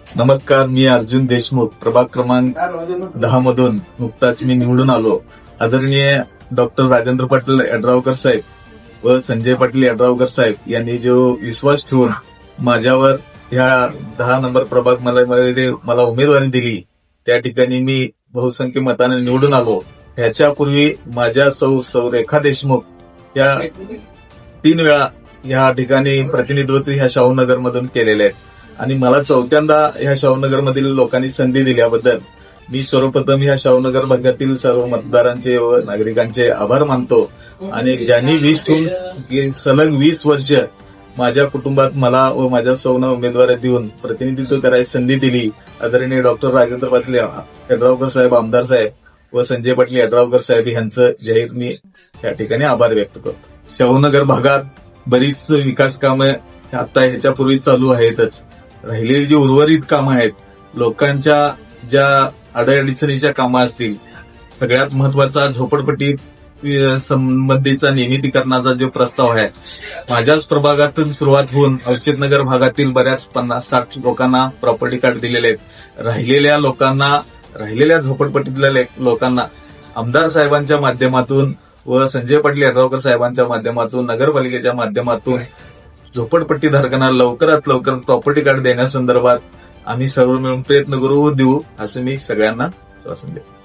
नमस्कार, मी अर्जुन देशमुख, प्रभाग क्रमांक 10 मधून नुकताच मी निवडून आलो. आदरणीय डॉक्टर राजेंद्र पाटील यड्रावकर साहेब व संजय पाटील यड्रावकर साहेब यांनी जो विश्वास ठेवून माझ्यावर ह्या 10 नंबर प्रभाग मला उमेदवारी दिली, त्या ठिकाणी मी बहुसंख्य मताने निवडून आलो. ह्याच्यापूर्वी माझ्या सौ रेखा देशमुख या 3 वेळा या ठिकाणी प्रतिनिधित्व ह्या शाहूनगर मधून केलेले आहेत आणि मला 4थ्यांदा ह्या शाहूनगर मधील लोकांनी संधी दिल्याबद्दल मी सर्वप्रथम ह्या शाहूनगर भागातील सर्व मतदारांचे व नागरिकांचे आभार मानतो. आणि ज्यांनी सलग 20 वर्ष माझ्या कुटुंबात मला व माझ्या सौना उमेदवारी देऊन प्रतिनिधित्व करायची संधी दिली, आदरणीय डॉक्टर राजेंद्र पाटील यड्रावकर साहेब आमदार साहेब व संजय पाटील यड्रावकर साहेब यांचं जाहीर मी या ठिकाणी आभार व्यक्त करतो. शाहूनगर भागात बरीच विकास कामं आता ह्याच्यापूर्वी चालू आहेतच. राहिलेली जी उर्वरित कामं आहेत, लोकांच्या ज्या अडचणीच्या कामं असतील, सगळ्यात महत्वाचा झोपडपट्टी संबंधीचा नियमितीकरणाचा जो प्रस्ताव आहे, माझ्याच प्रभागातून सुरुवात होऊन अवचितनगर भागातील बऱ्याच 50-60 लोकांना प्रॉपर्टी कार्ड दिलेले आहेत. राहिलेल्या झोपडपट्टीतल्या लोकांना आमदार साहेबांच्या माध्यमातून व संजय पाटील यड्रावकर साहेबांच्या माध्यमातून, नगरपालिकेच्या माध्यमातून झोपडपट्टी धारकांना लवकरात लवकर प्रॉपर्टी कार्ड देण्यासंदर्भात आम्ही सर्व मिळून प्रयत्न करू व देऊ, असं मी सगळ्यांना आश्वासन देतो.